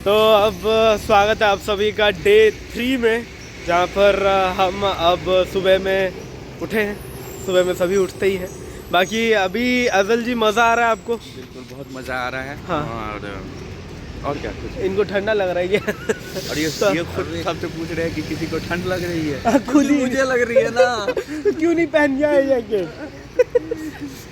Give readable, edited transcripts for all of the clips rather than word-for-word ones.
तो अब स्वागत है आप सभी का डे 3 में, जहाँ पर हम अब सुबह में उठे हैं। सुबह में सभी उठते ही हैं। बाकी अभी अजल जी मज़ा आ रहा है आपको? बिल्कुल, बहुत मज़ा आ रहा है। हाँ। और क्या कुछ इनको ठंडा लग रहा है क्या? और ये खुद सबसे पूछ रहे हैं कि किसी को ठंड लग रही है। खुद ही मुझे लग रही है ना। तो क्यों नहीं पहन गया है जैकेट?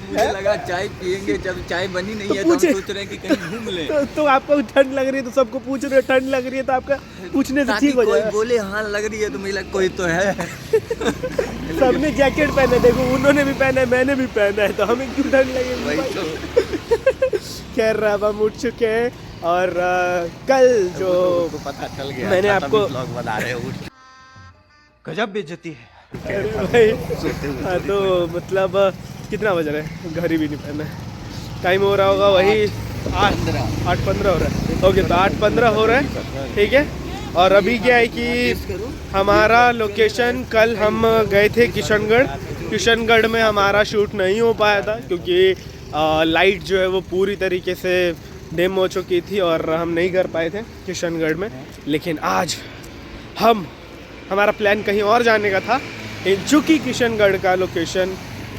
मुझे लगा चाय पियेंगे, जब चाय बनी नहीं है तो हम सोच रहे हैं कि कहीं घूम लें। तो आपको ठंड लग रही है तो सबको पूछ रहे हो ठंड लग रही है, तो आपका पूछने से ठीक हो कोई जाएगा। बोले हाँ लग रही है तो मुझे लगा कोई तो है। सबने जैकेट पहने, देखो उन्होंने भी पहना है, मैंने भी पहना है, तो हमें क्यों ठंड लगेगी? वही तो। खैर अब हम उठ चुके हैं और कल जो तो पता चल गया, मैंने आपको ब्लॉग बना रहे हो। गजब बेइज्जती है। भाई हाँ, तो मतलब कितना बज रहा है? घड़ी भी नहीं पहना है। टाइम हो रहा होगा वही 8:15 हो रहा है। ओके, तो 8:15 हो रहा है, ठीक है। और अभी क्या है कि हमारा लोकेशन, कल हम गए थे किशनगढ़ में हमारा शूट नहीं हो पाया था क्योंकि लाइट जो है वो पूरी तरीके से डिम हो चुकी थी और हम नहीं कर पाए थे किशनगढ़ में। लेकिन आज हमारा प्लान कहीं और जाने का था, चूँकि किशनगढ़ का लोकेशन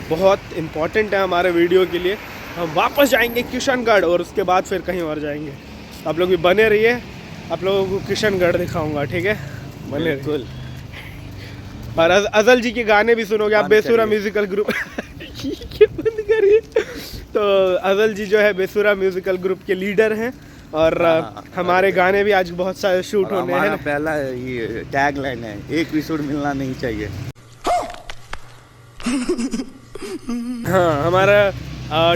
बहुत इम्पॉर्टेंट है हमारे वीडियो के लिए, हम वापस जाएंगे किशनगढ़ और उसके बाद फिर कहीं और जाएंगे। आप लोग भी बने रहिए, आप लोगों को किशनगढ़ दिखाऊंगा, ठीक है? बने रहिए। और अजल जी के गाने भी सुनोगे आप। बेसुरा म्यूजिकल ग्रुप बंद करिए। तो अजल जी जो है बेसुरा म्यूजिकल ग्रुप के लीडर हैं और हमारे गाने भी आज बहुत सारे शूट होने हैं। पहला ये टैग लाइन है, एक भी सुर मिलना नहीं चाहिए। हाँ, हमारा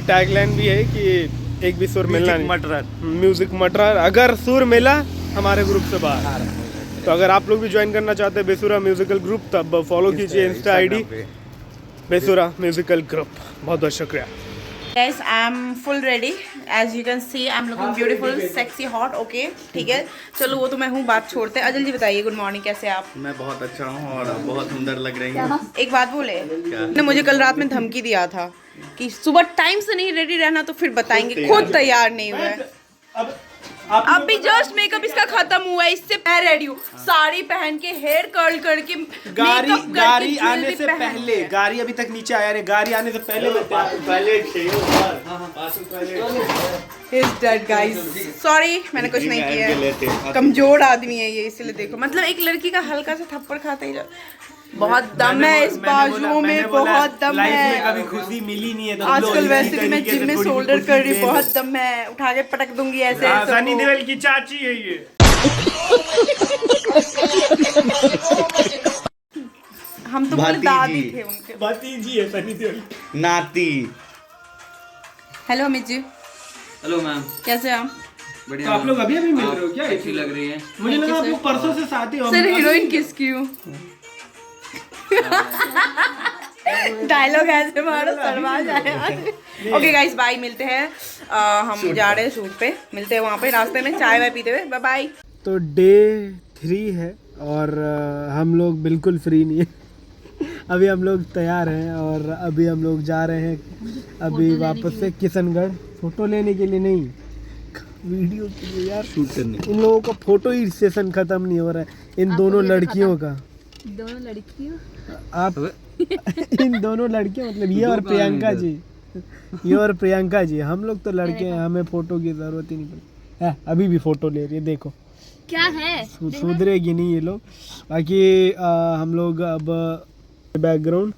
टैगलाइन भी है कि एक भी सुर मिलना नहीं, म्यूजिक मटर। अगर सुर मिला हमारे ग्रुप से बाहर। तो अगर आप लोग भी ज्वाइन करना चाहते हैं बेसुरा म्यूजिकल ग्रुप, तब फॉलो कीजिए इंस्टा आईडी बेसुरा म्यूजिकल ग्रुप। बहुत बहुत शुक्रिया। Guys, I'm full ready. As you can see, I'm looking beautiful, sexy, hot. Okay, ठीक है। चलो वो तो मैं हूँ, बात छोड़ते हैं। अजल जी बताइए, गुड मॉर्निंग, कैसे आप? मैं बहुत अच्छा हूँ और बहुत सुंदर लग रही हूँ। एक बात बोले, ने मुझे कल रात में धमकी दिया था कि सुबह टाइम से नहीं रेडी रहना तो फिर बताएंगे। खुद तैयार नहीं हुए। अब भी जस्ट मेकअप इसका खत्म हुआ है, इससे मैं रेडी हूँ, साड़ी पहन के, हेयर कर्ल करके, गाड़ी आने से पहले, गाड़ी अभी तक नीचे आया नहीं, गाड़ी आने से पहले He's dead, guys. Sorry, मैंने कुछ नहीं किया है। कमजोर आदमी है ये, इसलिए देखो, मतलब एक लड़की का हल्का सा थप्पड़ खाते ही बहुत दम है इस बाजुओं में, बहुत दम है। कभी खुशी मिली नहीं है तो आजकल वैसे भी मैं जिम में शोल्डर कर रही, बहुत दम है, उठा के पटक दूंगी ऐसे। सनी देओल की चाची है ये। हम तो बोले दादी थे उनके। भतीजी है सनी देओल नाती। Hello Amit ji. Hello ma'am, कैसे आप? बढ़िया। तो आप लोग अभी मिल रहे हो क्या? अच्छी लग रही है। मुझे लगा आप लोग परसों से साथ ही हो। सर हीरोइन किसकी हूँ? डायलॉग ऐसे मारो सरवा जाए। ओके गाइस, बाय, मिलते हैं। हम जा रहे हैं शूट पे, मिलते हैं वहाँ पे रास्ते में चाय वाय पीते हुए। Bye bye. तो डे 3 है और हम लोग बिल्कुल फ्री नहीं है। अभी हम लोग तैयार हैं और अभी हम लोग जा रहे हैं अभी वापस से किशनगढ़। फोटो लेने के लिए नहीं, वीडियो के लिए यार, शूट करने। इन लोगों का फोटो ही सेशन खत्म नहीं हो रहा है। इन दोनों लड़कियों का, दोनों लड़कियों, आप इन दोनों लड़कियों, मतलब ये और प्रियंका जी, ये और प्रियंका जी, हम लोग तो लड़के हैं, हमें फोटो की जरूरत ही नहीं पड़ी है। अभी भी फोटो ले रही है, देखो क्या है, सुधरेगी नहीं ये लोग। बाकी हम लोग अब बैकग्राउंड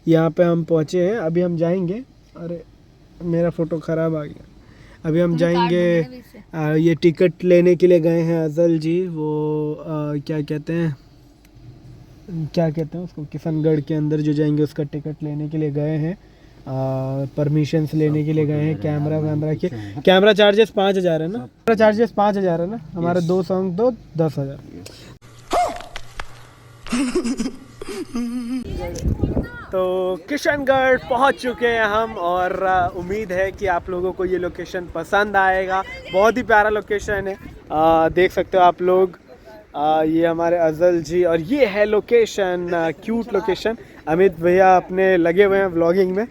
यहाँ पे हम पहुँचे हैं, अभी हम जाएंगे। अरे मेरा फ़ोटो ख़राब आ गया। अभी हम जाएंगे, ये टिकट लेने के लिए गए हैं अजल जी, वो क्या कहते हैं उसको, किशनगढ़ के अंदर जो जाएंगे उसका टिकट लेने के लिए गए हैं, परमिशंस लेने के लिए गए हैं। कैमरा चार्जेस 5,000 है ना? कैमरा चार्जेस 5,000 है ना? हमारे 2 सॉन्ग तो 10,000। तो किशनगढ़ पहुंच चुके हैं हम और उम्मीद है कि आप लोगों को ये लोकेशन पसंद आएगा। बहुत ही प्यारा लोकेशन है, देख सकते हो आप लोग। ये हमारे अजल जी और ये है लोकेशन, क्यूट लोकेशन। अमित भैया अपने लगे हुए हैं व्लॉगिंग में।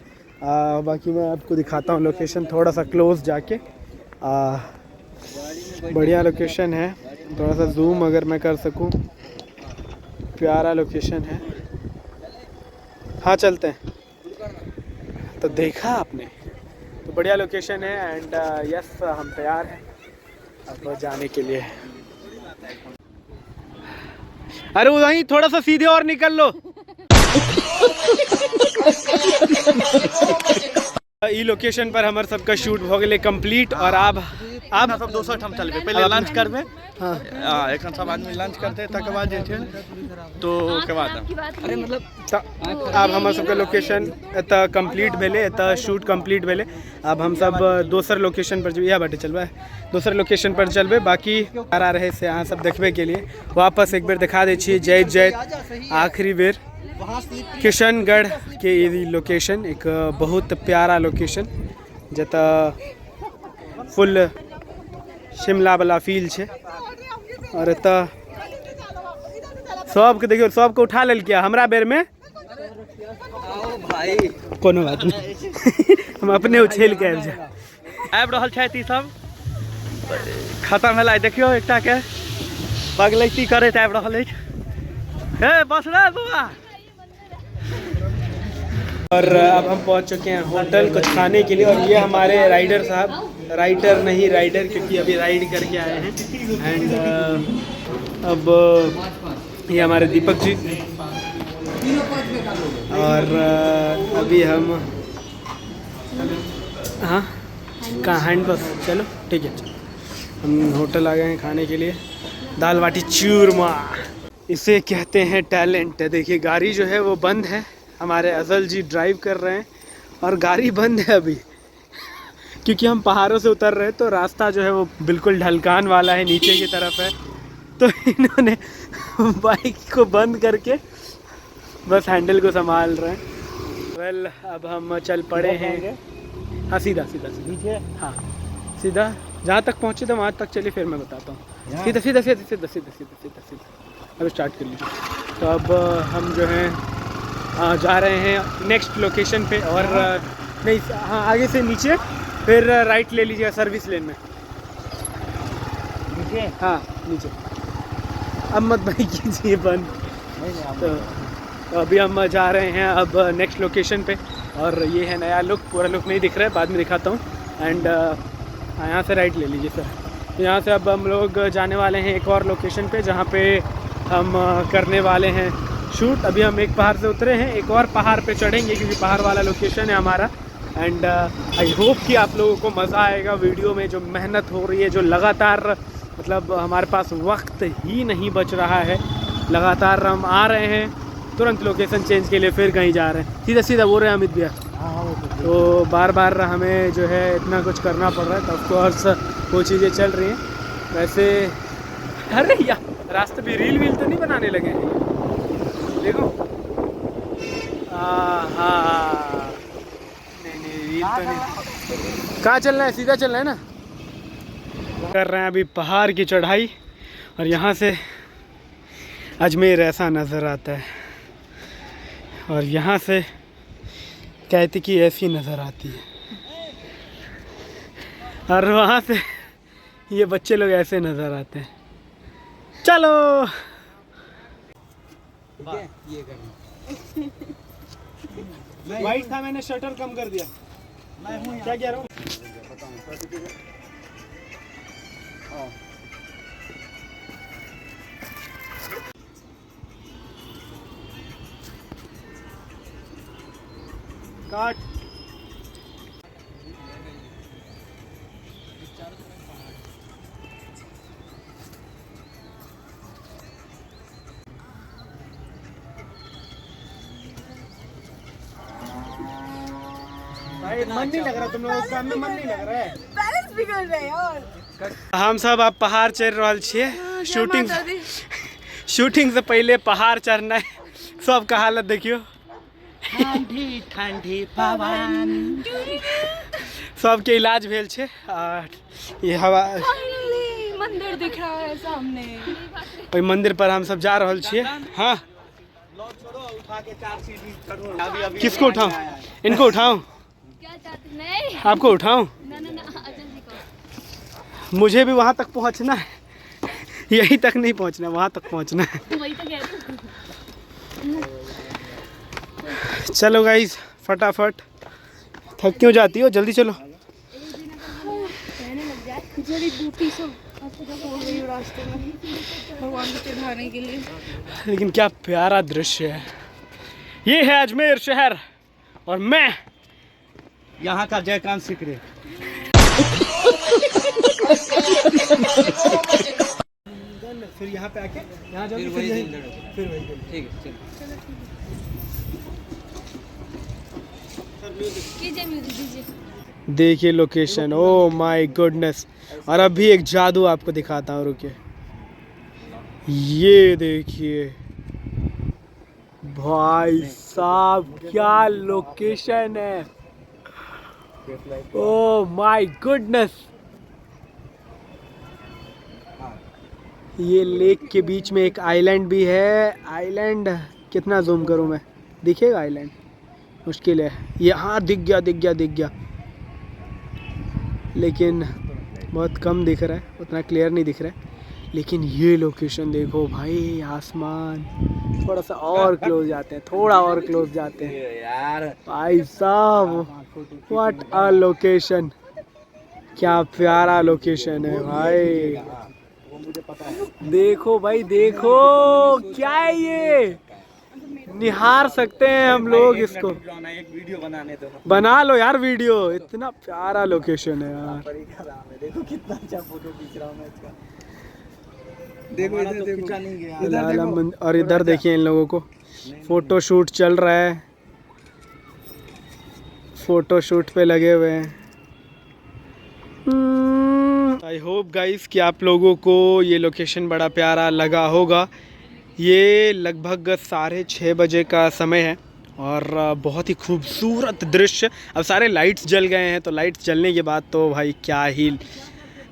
बाकी मैं आपको दिखाता हूँ लोकेशन थोड़ा सा क्लोज जाके। बढ़िया लोकेशन है, थोड़ा सा जूम अगर मैं कर सकूं, प्यारा लोकेशन है। हाँ चलते हैं। तो देखा आपने, तो बढ़िया लोकेशन है एंड यस हम तैयार हैं अब जाने के लिए। अरे वहीं थोड़ा सा सीधे और निकल लो। ई लोकेशन पर हमारे सबका शूट हो गए कंप्लीट और आप सब दोस्तों हम चलबे पहले लंच करबे। हां एखन सब आदमी लंच करते तक बाद जे छै तो के बाद अरे मतलब अब हमारे सबका लोकेशन एत कंप्लीट भेले, एत शूट कंप्लीट भेले। अब हम सब दोसर लोकेशन पर या बाटे चलबे, दोसर लोकेशन पर चलबे। बाकी आ रहे से अहाँ सब देखबे के लिए वापस एक बेर दिखा दै छी जैत जैत आखिरी बेर किशनगढ़ के ये लोकेशन एक बहुत प्यारा लोकेशन जता फुल शिमला वाला फील छे। और एता सबके देखियो सबके उठा लेल किया हमरा बेर में भाई कोनो बात नहीं। हम अपने उछेल के आबि रहल छथि ई सब खत्म भेला। देखियो एकटा के पगलैती करैत आबि रहल अछि। हे बस रे बाबा। और अब हम पहुंच चुके हैं होटल कुछ खाने के लिए। और ये हमारे राइडर साहब, राइडर नहीं राइडर, क्योंकि अभी राइड करके आए हैं। एंड अब ये हमारे दीपक जी। और अभी हम हाँ कहाँ हैंड बस चलो ठीक है। हम होटल आ गए हैं खाने के लिए। दाल बाटी चूरमा, इसे कहते हैं टैलेंट। देखिए गाड़ी जो है वो बंद है, हमारे अजल जी ड्राइव कर रहे हैं और गाड़ी बंद है अभी क्योंकि हम पहाड़ों से उतर रहे हैं। तो रास्ता जो है वो बिल्कुल ढलकान वाला है, नीचे की तरफ है। तो इन्होंने बाइक को बंद करके बस हैंडल को संभाल रहे हैं। वेल अब हम चल पड़े हैं। हाँ सीधा सीधा सीधा, हाँ सीधा जहाँ तक पहुँचे थे वहाँ तक चलिए, फिर मैं बताता हूँ। सीधा सीधा सीधा सीधा सीधा सीधा सीधा सीधा अब स्टार्ट कर लीजिए। तो अब हम जो हैं जा रहे हैं नेक्स्ट लोकेशन पे। और नहीं हाँ आगे से नीचे, फिर राइट ले लीजिएगा सर्विस लेन में। नीचे हाँ नीचे, अब मत भाई कीजिए बंद। तो अभी हम जा रहे हैं अब नेक्स्ट लोकेशन पे। और ये है नया लुक, पूरा लुक नहीं दिख रहा है, बाद में दिखाता हूँ। एंड यहाँ से राइट ले लीजिए सर। तो यहाँ से अब हम लोग जाने वाले हैं एक और लोकेशन पे जहाँ पे हम करने वाले हैं शूट। अभी हम एक पहाड़ से उतरे हैं, एक और पहाड़ पे चढ़ेंगे क्योंकि पहाड़ वाला लोकेशन है हमारा। एंड आई होप कि आप लोगों को मज़ा आएगा वीडियो में। जो मेहनत हो रही है, जो लगातार मतलब हमारे पास वक्त ही नहीं बच रहा है, लगातार हम आ रहे हैं, तुरंत लोकेशन चेंज के लिए फिर कहीं जा रहे हैं। सीधा सीधा बोल रहे हैं अमित भैया। तो बार बार हमें जो है इतना कुछ करना पड़ रहा है। तो ऑफकोर्स वो चीज़ें चल रही हैं। वैसे अरे यार रास्ते पे रील वील तो नहीं बनाने लगे हैं, देखो। हाँ नहीं रील तो नहीं। कहाँ चलना है? सीधा चलना है ना। कर रहे हैं अभी पहाड़ की चढ़ाई और यहाँ से अजमेर ऐसा नज़र आता है और यहाँ से कहती कि ऐसी नज़र आती है और वहाँ से ये बच्चे लोग ऐसे नज़र आते हैं। चलो ये वाइट था, मैंने शटर कम कर दिया। क्या कह रहा हूँ? काट भाई, मन नहीं लग रहा तुम लोगों काम में, मन नहीं लग रहा है। बैलेंस बिगड़ रहा है और हम सब अब पहाड़ चढ़ रहल छिए। शूटिंग से पहले पहाड़ चढ़ना है। सबका हालत देखियो, ठंडी ठंडी पवन। सबके इलाज भेल छे और ये हवा मंदिर दिख रहा है सामने। ओई मंदिर पर हम सब जा रहल छिए। हाँ किसको उठाऊं? इनको उठाऊं? क्या चाहते? नहीं आपको उठाऊं? ना ना ना अजय जी को। मुझे भी वहाँ तक पहुँचना है, यहीं तक नहीं पहुँचना, वहाँ तक पहुँचना है। वही तो कह रही हूँ। चलो गाइस फटाफट, थक क्यों जाती हो, जल्दी चलो। जड़ी बूटी सब हो गई रास्ते में भगवान को चढ़ाने के लिए। लेकिन क्या प्यारा दृश्य है। ये है अजमेर शहर और मैं यहाँ का जयकांत सिकरे। फिर यहाँ पे आके यहाँ जाओगे, फिर वही ठीक है चलो। कीजिए म्यूजिक दीजिए। देखिए लोकेशन, ओ माय गुडनेस। और अभी एक जादू आपको दिखाता हूँ, रुकिए। ये देखिए भाई साहब, क्या लोकेशन है, ओ माय गुडनेस। ये लेक के बीच में एक आइलैंड भी है। आइलैंड कितना जूम करूँ मैं, दिखेगा आइलैंड? मुश्किल है। ये हाँ दिख गया, दिख गया, दिख गया, लेकिन बहुत कम दिख रहा है, उतना क्लियर नहीं दिख रहा है। लेकिन ये लोकेशन देखो भाई, आसमान। थोड़ा सा और क्लोज जाते हैं, थोड़ा और क्लोज जाते हैं यार भाई साहब। व्हाट अ लोकेशन, क्या प्यारा लोकेशन है भाई। देखो भाई देखो, क्या है ये, निहार सकते हैं हम लोग इसको। एक वीडियो बनाने दो, बना लो यार वीडियो, इतना प्यारा लोकेशन है यार। देखो कितना अच्छा फोटो खींच रहा हूँ मैं इसका। देखो इधर तो खींचा नहीं गया। और इधर देखिए, इन लोगों को फोटो शूट चल रहा है, फोटो शूट पे लगे हुए हैं। आई होप गाइस कि आप लोगों को ये लोकेशन बड़ा प्यारा लगा होगा। ये लगभग 6:30 बजे का समय है और बहुत ही खूबसूरत दृश्य। अब सारे लाइट्स जल गए हैं, तो लाइट्स जलने के बाद तो भाई क्या ही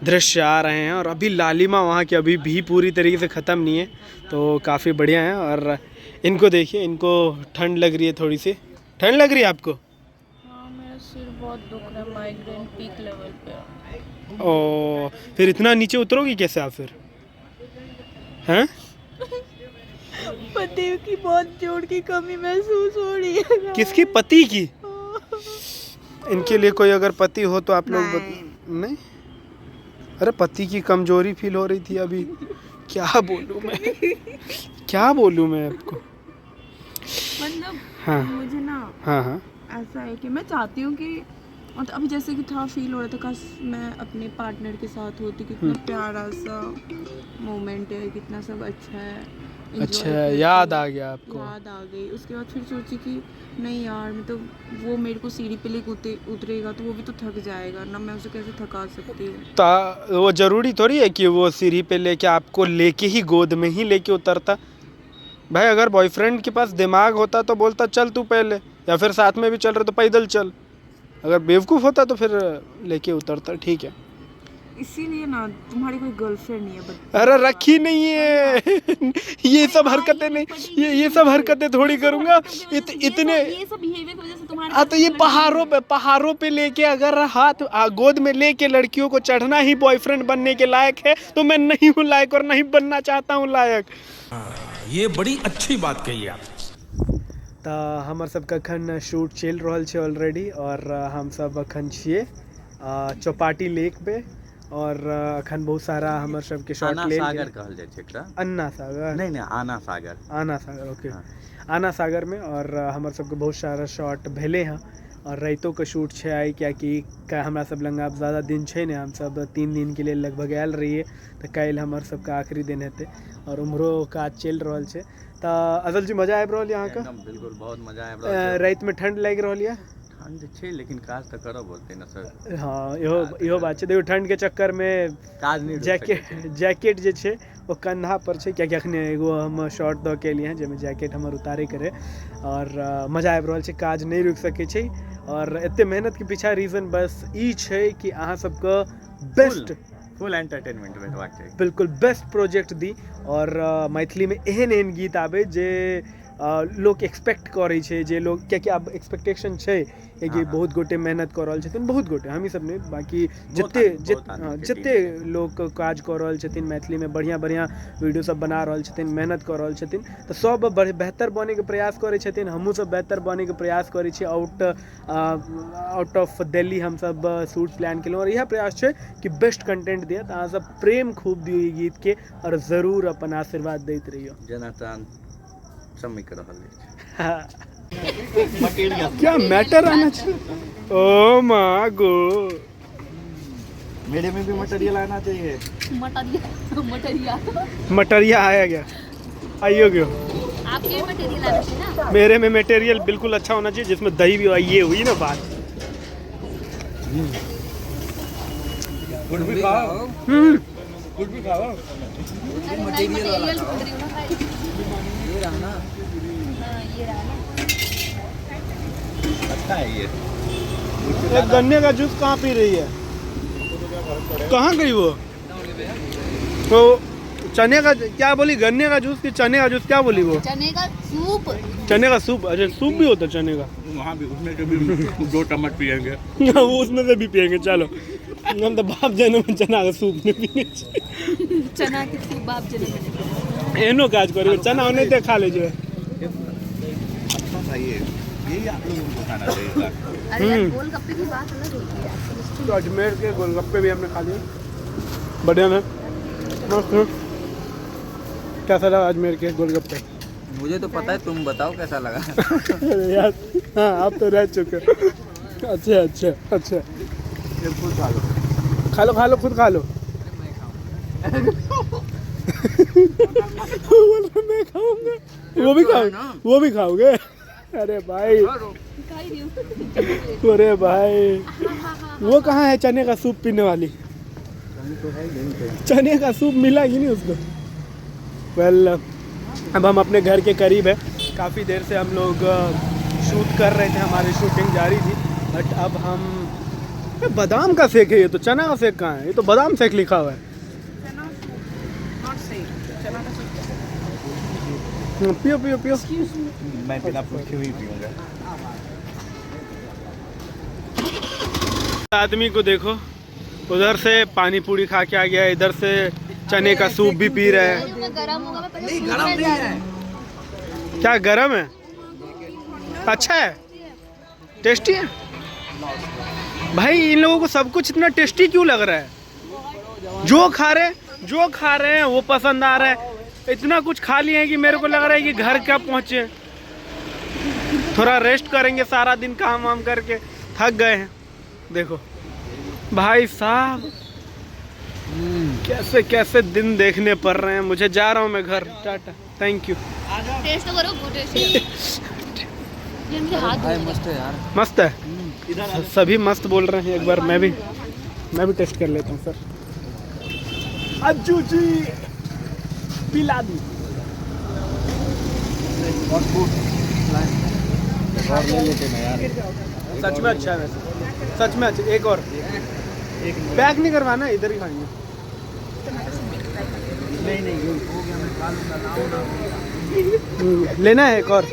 दृश्य आ रहे हैं। और अभी लालिमा वहाँ की अभी भी पूरी तरीके से ख़त्म नहीं है, तो काफ़ी बढ़िया है। और इनको देखिए, इनको ठंड लग रही है, थोड़ी सी ठंड लग रही है आपको? हाँ, मेरा सिर बहुत दुख रहा है, माइग्रेन पीक लेवल पे। ओ, फिर इतना नीचे उतरोगी कैसे आप फिर, हैं? पति की बहुत जोड़ की कमी महसूस हो रही है। किसकी? पति की? इनके लिए कोई अगर पति हो तो आप लोग नहीं? अरे पति की कमजोरी फील हो रही थी अभी। क्या बोलूं मैं, क्या बोलूं मैं आपको। मतलब हाँ मुझे ना, हाँ हाँ, ऐसा है कि मैं चाहती हूँ कि मतलब अभी जैसे कि था फील हो रहा था, काश मैं अपने पार्टनर के साथ होती। कितना प्यारा सा मोमेंट है, कितना सब अच्छा है। अच्छा याद आ गया आपको? याद आ गई। उसके बाद फिर सोची कि नहीं यार, मैं तो वो मेरे को सीढ़ी पे लेके उतरेगा तो वो भी तो थक जाएगा ना, मैं उसे कैसे थका सकती हूँ। वो ज़रूरी थोड़ी है कि वो सीढ़ी पे लेके आपको लेके ही गोद में ही लेके उतरता। भाई अगर बॉयफ्रेंड के पास दिमाग होता तो बोलता चल तू पहले, या फिर साथ में भी चल रहे तो पैदल चल। अगर बेवकूफ़ होता तो फिर लेके उतरता। ठीक है, इसीलिए ना तुम्हारी कोई गर्लफ्रेंड नहीं है। अरे रखी नहीं है। ये सब हरकतें नहीं, ये सब हरकतें थोड़ी करूँगा। इतने ये सब बिहेवियर की वजह से तुम्हारे। हाँ, तो ये पहाड़ों पे लेके अगर हाथ गोद में लेके लड़कियों को चढ़ना ही बॉयफ्रेंड बनने के लायक है, तो मैं नहीं हूँ लायक और नहीं बनना चाहता हूँ लायक। ये बड़ी अच्छी बात कही आप। तो हमार सबका अखन शूट चल रहा है ऑलरेडी, और हम सब अखन छिए चौपाटी लेक पे, और अखन बहुत सारा हमार सबके शॉट ले सागर कहल जाइ छै एकरा। अन्ना सागर नहीं आना सागर, आना सागर, ओके हाँ। आना सागर में। और हमार सबके बहुत सारा शॉट भेले हैं, और रातों का शूट छै आई, क्या कि हमरा सब लंग अब ज़्यादा दिन छै ने, हम सब 3 दिन के लिए लगभग आयल रहिए, तो कल हमार सबका आखिरी दिन हेतै, और उम्हरो काज चल रहा है। तो अजल जी मजा आबि रहल यहाँ का? एकदम बिल्कुल बहुत मजा आबि रहल छै। रात में ठंड लागि रहल है? ठंड छै लेकिन काज तो करब बोलते ना सर। हाँ इहो बात छै। देखो ठंड के चक्कर में काज नहीं जैकेट जे छै वो कंधा पर छै, कियाकि अखने एगो हम शॉर्ट दऽ के एलिए हैं जाहिमे जैकेट हमर उतारे करे, और मजा आबि रहल छै, काज नहीं रुकि सकै छै। और एते मेहनत के पीछा रीजन बस ई छै कि अहाँ सबके बेस्ट फुल एंटरटेनमेंट भेटबाक चाही, बिल्कुल बेस्ट प्रोजेक्ट दी, और मैथिली में एहन एहन गीत आबे जे लोग एक्सपेक्ट करे छे, जे लोग क्या अब एक्सपेक्टेशन छे कि बहुत गोटे मेहनत कर रहल छथिन, बहुत गोटे हम ही सब नहीं, बाकी जितने लोग काज कर रहल छथिन मैथिली में बढ़िया बढ़िया वीडियो सब बना रहल छथिन, मेहनत कर रहल छथिन, तो सब बेहतर बने के प्रयास करे छथिन। हमहूँ सब बेहतर बने के प्रयास करे छी। आउट ऑफ दिल्ली हम सब शूट प्लान केलहुँ और यह प्रयास है कि बेस्ट कंटेंट दिए, तो अहाँ सब प्रेम खूब दियो ई गीत के और ज़रूर अपन आशीर्वाद देते रहियो। जनार्दन सम्मिक रहल क्या मैटर आना चाहिए। ओ माँ गो, मेरे में भी मटेरियल आना चाहिए। मटेरियल आया गया, आइयो गयो। आपके मटेरियल आना चाहिए ना। मेरे में मटेरियल बिल्कुल अच्छा होना चाहिए, जिसमें दही भी हो। ये हुई ना बात। गुड़ भी खाओ। गुड़ भी खाओ। मटेरियल ढूंढ रही हूँ ना भाई। ये रहा ना। हाँ, ये रहा ना। अच्छा है ये। ये गन्ने का जूस कहाँ पी रही है? कहाँ गई वो? तो चने का क्या बोली? गन्ने का जूस कि चने का जूस क्या बोली वो? चने का सूप। चने का सूप। अच्छा सूप भी होता है चने का। वहाँ भी उसमें से भी 2 चम्मच पिएंगे। वो उसमें से भी पियेंगे। चलो हम तो बाप जन्म में चना का सूप नहीं पीने चाहिए। चना के सूप बाप जन्म में। एनो काज करियो, चना होने ते खा ले जो। अच्छा था ये। यही आप लोगों को खाना चाहिए। अरे यार गोलगप्पे की बात अलग होती है। तो अजमेर के गोलगप्पे भी हमने खा लिए, बढ़िया ना, मस्त। कैसा लगा अजमेर के गोलगप्पे? मुझे तो पता है, तुम बताओ कैसा लगा। अरे यार हाँ, आप तो रह चुके। अच्छा अच्छा अच्छा, ये खुद खा लो। खा लो खा लो, खुद खा लो। मैं खाऊंगा। वो भी खाओ, वो भी खाओगे? अरे भाई, अरे भाई, वो कहाँ है चने का सूप पीने वाली? चने का सूप मिला ही नहीं उसको। वेल, अब हम अपने घर के करीब है। काफ़ी देर से हम लोग शूट कर रहे थे, हमारी शूटिंग जारी थी, बट अब हम बादाम का सेक है। ये तो चना का सेक कहाँ है? ये तो बादाम सेक लिखा हुआ है। पियो पियो पियो। मैं बिना पूछे हुई पीऊंगा। आदमी को देखो, उधर से पानी पूरी खा के आ गया, इधर से चने का सूप भी पी रहा है। गरम होगा, मैं पहले नहीं, गरम नहीं है। क्या गरम है? अच्छा है, टेस्टी है। भाई इन लोगों को सब कुछ इतना टेस्टी क्यों लग रहा है? जो खा रहे हैं वो पसंद आ रहा है। इतना कुछ खा लिए हैं कि मेरे को लग रहा है कि घर कब पहुँचे। थोड़ा रेस्ट करेंगे, सारा दिन काम वाम करके थक गए हैं। देखो भाई साहब, कैसे कैसे दिन देखने पड़ रहे हैं मुझे। जा रहा हूँ मैं घर, टाटा, थैंक यू। टेस्ट तो करो, गुड टेस्ट है। ये मुझे हाथ धो मस्त है यार। मस्त है, सभी मस्त बोल रहे हैं। एक बार मैं भी टेस्ट कर लेता हूँ सर। अज्जू जी पिला दी। और ले लेते ना यार। सच में अच्छा है वैसे, सच में अच्छा। एक और, एक पैक नहीं करवाना, इधर ही खाएंगे। नहीं हो गया, मैं खा लूंगा। लेना है एक और?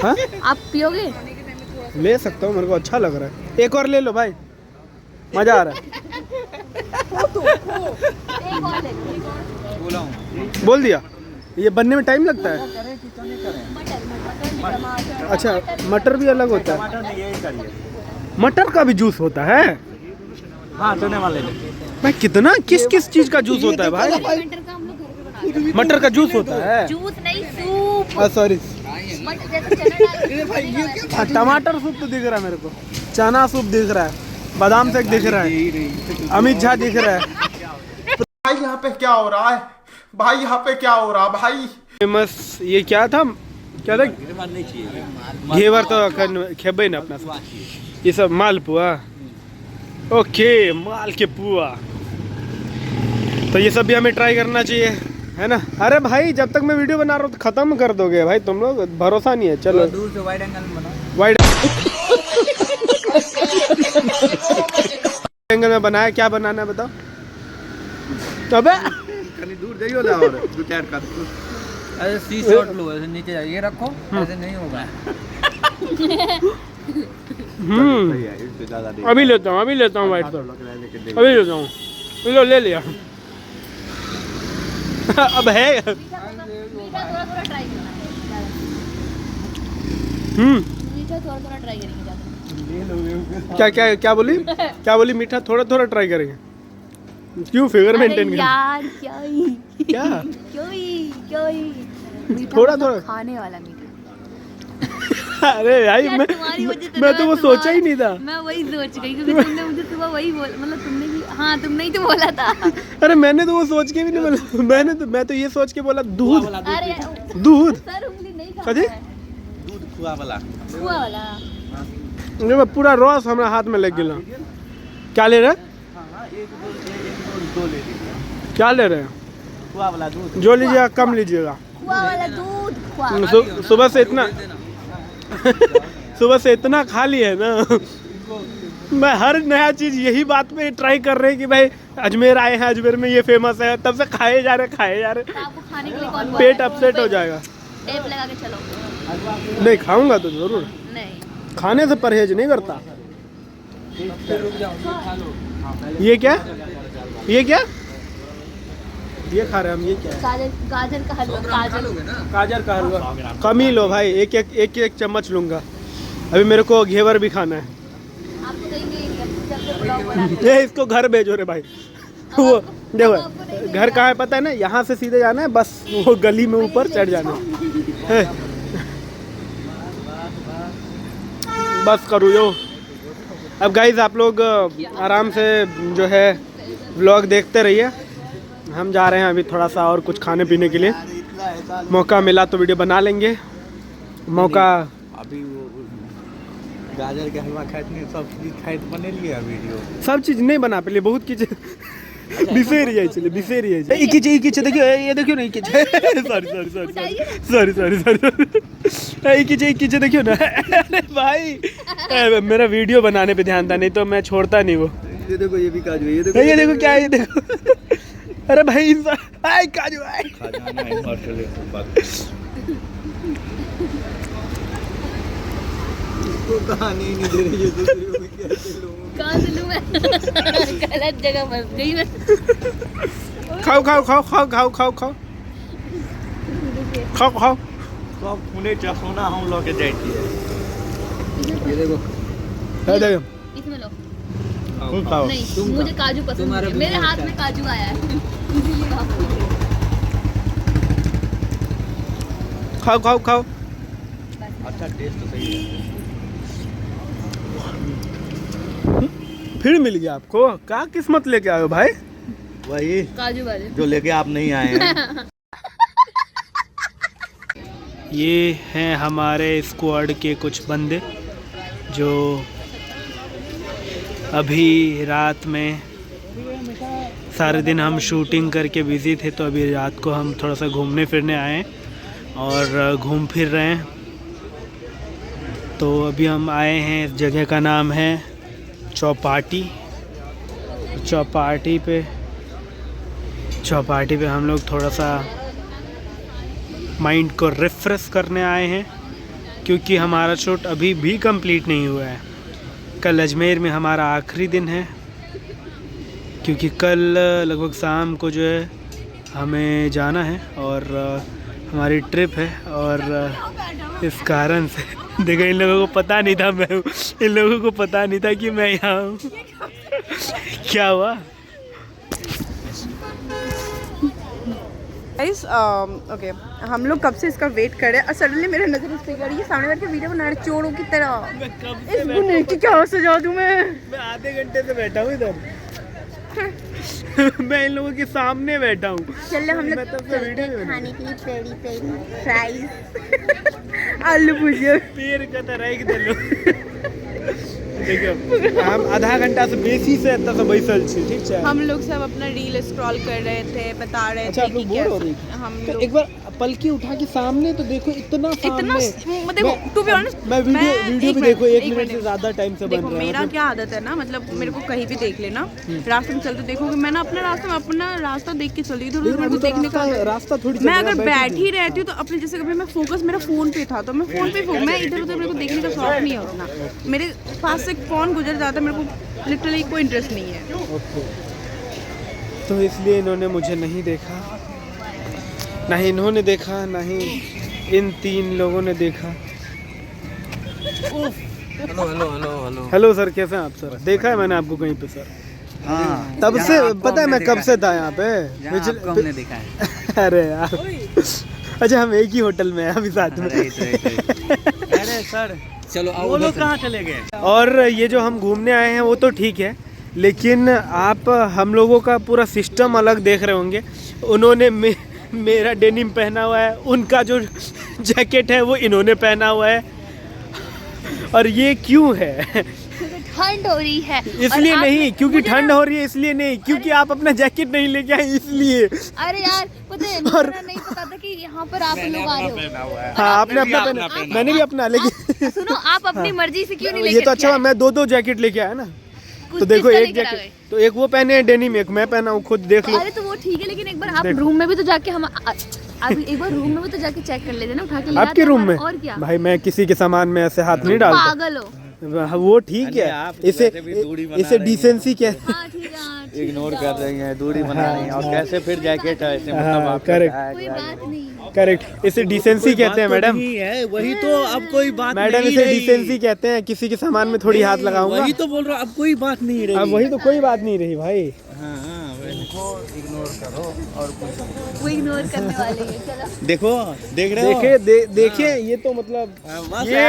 हाँ आप पियोगे? ले सकता हूँ, मेरे को अच्छा लग रहा है। एक और ले लो भाई, मजा आ रहा है। बोला हूँ। बोल दिया। ये बनने में टाइम लगता है? अच्छा, मटर भी अलग होता है? यही करिए। मटर का भी जूस होता है? हाँ, चने वाले। भाई कितना किस किस चीज का जूस होता है भाई? मटर का हम लोग घर पे बनाते हैं। मटर का जूस होता है? जूस नहीं, सूप। सॉरी, मटर जैसे चना डाल। टमाटर सूप तो दिख रहा है मेरे को, चना सूप दिख रहा है, बादाम शेक दिख रहा है, अमित झा दिख रहा है। भाई यहाँ पे क्या हो रहा है? भाई यहाँ पे क्या हो रहा भाई? फेमस ये क्या था, क्या था? नहीं चाहिए। घेवर तो खेबे ना अपना सब। ये सब मालपुआ। ओके, माल के पुआ। तो ये सब भी हमें ट्राई करना चाहिए, है ना? अरे भाई जब तक मैं वीडियो बना रहा हूँ तो खत्म कर दोगे भाई तुम लोग, भरोसा नहीं है। चलो दूर से वाइड एंगल में बनाओ। वाइड एंगल में बनाया। क्या बनाना है बताओ? अबे कहीं दूर जाइयो ना, और 2-4 का ऐसे सी शॉट लो, ऐसे नीचे ये रखो, ऐसे नहीं होगा। अभी लेता हूँ वाइट सॉस, अभी लेता हूँ। लो ले लिया। अब है। मीठा थोड़ा थोड़ा ट्राई करना है। मीठा थोड़ा थोड़ा ट्राई करेंगे ज़्यादा। क्या बोली मीठा थोड़ा थोड़ा ट्राई करेंगे। क्यों फिगर मेंटेन कर यार क्या क्या क्यों ही मीठा थोड़ा मतलब थोड़ा। खाने वाला मीठा। अरे भाई यार, मैं तुम्हारी वजह से मैं ना तो वो सोचा ही नहीं था। मैं वही सोच गई क्योंकि तुमने मुझे सुबह वही मतलब तुमने भी तुमने ही तो बोला था। अरे मैंने तो वो सोच के भी नहीं बोला। मैं तो ये सोच के बोला दूध अरे दूध सर उंगली नहीं खाता कथी? है। खुआ वाला मैं पूरा रस हमारा हाथ में लग गया। क्या ले रहे क्या ले रहे हैं? जो लीजिएगा कम लीजिएगा। खुआ वाला दूध खुआ। सुबह से इतना खा लिया है ना। मैं हर नया चीज यही बात पे ट्राई कर रहे हैं कि भाई अजमेर आए हैं, अजमेर में ये फेमस है, तब से खाए जा रहे। तो आपको खाने के लिए कौन बोला पेट है? अपसेट हो जाएगा। टेप लगा के चलो। नहीं खाऊंगा तो जरूर, नहीं खाने से परहेज नहीं करता। ये क्या ये खा रहे हैं हम। ये क्या है? गाजर का हलवा। गाजर का हलवा। कम ही लो भाई, एक चम्मच लूंगा। अभी मेरे को घेवर भी खाना है। आपको देंगे जब से ब्लॉग बना ये इसको घर भेजो रे भाई। वो देखो घर कहाँ है पता है ना, यहाँ से सीधे जाना है, बस वो गली में ऊपर चढ़ जाना है। बस करो यो। अब गाइज आप लोग आराम से जो है व्लॉग देखते रहिए। हम जा रहे हैं अभी थोड़ा सा और कुछ खाने पीने के लिए। मौका मिला तो वीडियो बना लेंगे। मौका अभी वो गाजर के हलवा खाए सब चीज खाए तो बने लिया वीडियो। सब चीज नहीं बना पे बहुत किच बिसेरी देखियो ये देखियो ना सॉरी देखियो ना। अरे भाई मेरा वीडियो बनाने पे ध्यान था, नहीं तो मैं छोड़ता नहीं वो। ये देखो ये भी काजू है, ये देखो क्या है, ये देखो। अरे भाई आए काजू आए। कहानी नहीं दे रही है दूसरी को कैसे लूं। कहाँ से लूं मैं? गलत जगह फंस गई मैं। खाओ सब पुणे चखोना हम लोग के जाती है। ये देखो इसमें लो। खाओ। नहीं मुझे काजू पसंद है, मेरे हाथ में काजू आया है इसीलिए आपको। खाओ। अच्छा टेस्ट तो सही है। फिर मिल गया आपको? क्या किस्मत लेके आए हो भाई? वही काजू वाले जो लेके आप नहीं आए हैं। ये हैं हमारे स्क्वाड के कुछ बंदे जो अभी रात में सारे दिन हम शूटिंग करके बिज़ी थे, तो अभी रात को हम थोड़ा सा घूमने फिरने आए हैं और घूम फिर रहे हैं। तो अभी हम आए हैं, इस जगह का नाम है चौपाटी पे हम लोग थोड़ा सा माइंड को रिफ्रेश करने आए हैं, क्योंकि हमारा शूट अभी भी कंप्लीट नहीं हुआ है। कल अजमेर में हमारा आखिरी दिन है, क्योंकि कल लगभग शाम को जो है हमें जाना है और हमारी ट्रिप है। और इस कारण से देखो इन लोगों को पता नहीं था इन लोगों को पता नहीं था कि मैं यहाँ हूँ। क्या हुआ? गाइस ओके, हम लोग कब से इसका वेट कर रहे हैं और सडनली मेरे नजर इस पे गई। सामने बैठ के वीडियो बना रहे चोरों की तरह। इस गुने की क्या सजा दूं मैं आधे घंटे से बैठा हूँ इधर। मैं इन लोगों के सामने बैठा हूँ। चल हम लोग खाने के लिए पेरी फ्राइज आलू भुजिया पेड़ का तरह एक दलो देखियो हम आधा घंटा से बेसी से एतऽ से बैसल छी, ठीक छै। हम लोग सब अपना रील स्क्रॉल कर रहे थे, बता रहे अच्छा, थे आप लोग कि बोर हो कैसे रही थी? हम तो लोग एक बार पलकी उठा के सामने तो देखो, इतना इतना सामने। देखो, टू बी ऑनेस्ट मैं वीडियो भी देखो 1 मिनट से ज्यादा टाइम से बन देखो रहा है। मेरा क्या आदत है ना, मतलब मेरे को कहीं भी देख लेना, रास्ते में चलते देखोगे, मैं ना अपने रास्ते में अपना रास्ता देख के चल रही थी, मेरे को देखने का रास्ता थोड़ी मैं अगर बैठी रहती हूँ तो अपने जैसे कभी मैं फोकस मेरा फोन पे था तो मैं फोन पे मैं इधर उधर मेरे को देखने का शौक नहीं है उतना। मेरे पास से कौन गुजर जाता है, मेरे को लिटरली कोई इंटरेस्ट नहीं है। तो इसलिए इन्होंने मुझे नहीं देखा, ना ही इन्होंने देखा, ना ही इन 3 लोगों ने देखा। हेलो सर, कैसे हैं आप सर? देखा है मैंने आपको कहीं पे सर। हाँ, तब से पता है मैं कब से था यहाँ पे। आपको हमने देखा है। अरे यार, अच्छा हम एक ही होटल में हैं अभी साथ में। अरे सर चलो आओ, वो लोग कहाँ चले गए? और ये जो हम घूमने आए हैं वो तो ठीक है, लेकिन आप हम लोगों का पूरा सिस्टम अलग देख रहे होंगे। उन्होंने मेरा डेनिम पहना हुआ है, उनका जो जैकेट है वो इन्होंने पहना हुआ है। और ये क्यों है? ठंड हो रही है इसलिए नहीं, क्योंकि ठंड हो रही है इसलिए नहीं, क्योंकि आप अपना जैकेट नहीं लेके आए इसलिए। अरे यार पता है, मुझे नहीं पता था कि यहाँ पर आप लोग आ रहे हो। हाँ, आपने अपना पहना, मैंने भी अपना, लेकिन सुनो, आप अपनी मर्जी से क्यों नहीं ये लेके तो अच्छा, मैं 2 जैकेट लेके आया ना। तो देखो, एक जैकेट तो एक वो पहने हैं डेनिम, एक मैं पहना हूँ, खुद देख लो। अरे तो वो ठीक है, लेकिन एक बार आप रूम में भी तो जाके हम अब एक बार रूम में भी तो जाके चेक कर लेते ना, उठा के ले आपके आते रूम हमारा, में? और क्या भाई मैं किसी के सामान में ऐसे हाथ नहीं डालता। पागल हो। वो ठीक है, इसे डिसेंसी कहते हैं। हाँ ठीक है, हाँ, ठीक इग्नोर कर रही हैं, दूरी बना रही हैं, और कैसे फिर जैकेट है ऐसे, मतलब हाँ, आप करेक्ट है, कोई बात नहीं। करेक्ट, इसे डिसेंसी कहते हैं मैडम। है वही तो, अब कोई बात मैडम इसे डिसेंसी कहते हैं, किसी के सामान में थोड़ी हाथ लगाऊंगा। वही तो बोल रहा हूँ, अब कोई बात नहीं रही। अब वही तो, कोई बात नहीं रही भाई। इग्नोर करो और कुछ वो इग्नोर करने वाले हैं, चलो। देखो, देख रहे हो? देखे ये तो मतलब ये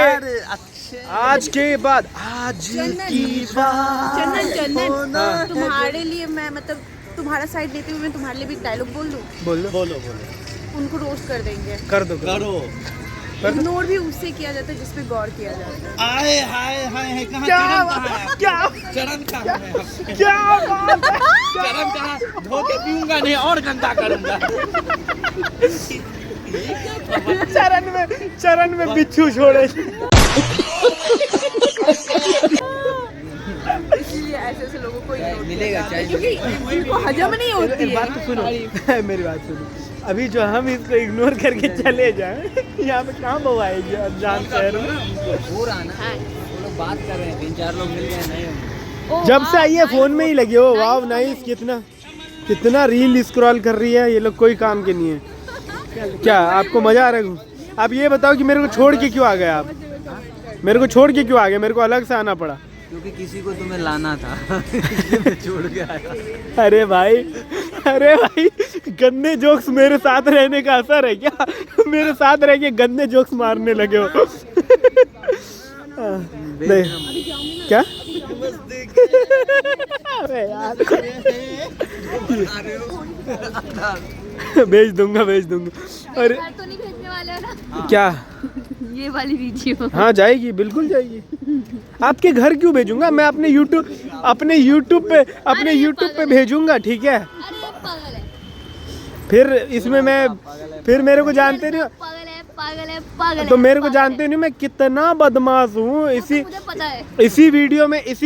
आज के बाद, आज की बात। चंदन, तुम्हारे लिए मैं मतलब तुम्हारा साइड लेते हुए मैं तुम्हारे लिए भी डायलॉग बोल दूं? बोलो। उनको रोस्ट कर देंगे। कर दो। इग्नोर भी उससे किया जाता है जिस पे गौर किया जाता है। आए हाय हाय, कहाँ चरण कहाँ है? क्या बात है? चरण कहाँ? धोके पीऊंगा नहीं और गंदा करूंगा। चरण में बिच्छू छोड़े। इसलिए ऐसे लोगों को इग्नोर मिलेगा किया जाता है, चाहिए। क्योंकि इनको हजम नहीं होती है। बात तो सुनो, मेरी बात सुनो। अभी जो हम इसको इग्नोर करके चले जाएं, यहाँ पे कहाँ बहू आएगी अनजान शहर में? हो रहा ना, वो लोग बात कर रहे हैं, 3-4 लोग मिल गए नहीं। जब से आई है फोन में ही लगी हो। वाव नाइस, कितना रील स्क्रॉल कर रही है ये लोग, कोई काम के नहीं है। क्या आपको मजा आ रहा है? आप ये बताओ कि मेरे को छोड़ के क्यों आ गए आप? मेरे को छोड़ के क्यों आ गए? मेरे को अलग से आना पड़ा क्योंकि किसी को तुम्हें लाना था। मैं छोड़ के आया। अरे भाई गंदे जोक्स मेरे साथ रहने का असर है क्या? मेरे साथ रह के गंदे जोक्स मारने लगे हो। क्या? अरे यार, भेज दूंगा। अरे तो नहीं भेजने वाले हो ना? क्या? ये वाली वीडियो। हाँ जाएगी, बिल्कुल जाएगी। आपके घर क्यों भेजूंगा? मैं अपने यूट्यूब पे भेजूंगा, ठीक है? अरे पागल है, फिर इसमें फिर मेरे को जानते नहीं, पागल है। तो मेरे को जानते नहीं मैं कितना बदमाश हूँ। मुझे पता है। इसी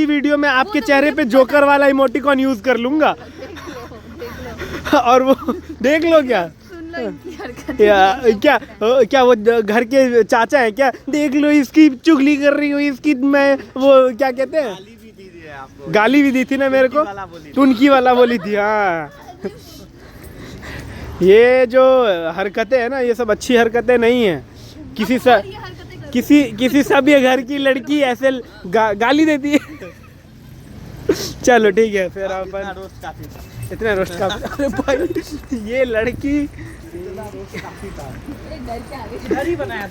वीडियो में आपके चेहरे पे जोकर वाला इमोटिकॉन यूज कर लूंगा। और वो देख लो क्या क्या वो घर के चाचा है क्या? देख लो इसकी चुगली कर रही हूँ, इसकी मैं वो क्या कहते हैं, गाली भी दी थी ना मेरे को, टुनकी वाला बोली थी। हाँ, ये जो हरकतें है ना, ये सब अच्छी हरकतें नहीं है। किसी सभ्य घर की लड़की ऐसे गाली देती है। चलो ठीक है, फिर अपन इतना रोस्ट का। अरे भाई ये लड़की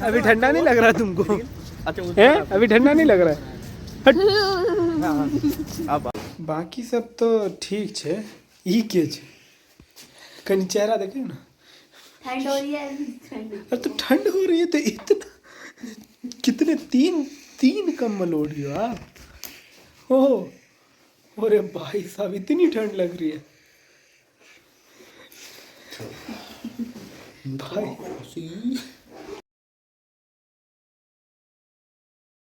अभी ठंडा नहीं लग रहा तुमको? है अभी ठंडा नहीं लग रहा है? बाकी सब तो ठीक छे। ई के छे कनी चेहरा देखे ना, ठंड हो रही है। अरे तो ठंड हो रही है तो इतना कितने तीन कंबल ओढ़ रही हो आप? ओह अरे भाई साहब इतनी ठंड लग रही है भाई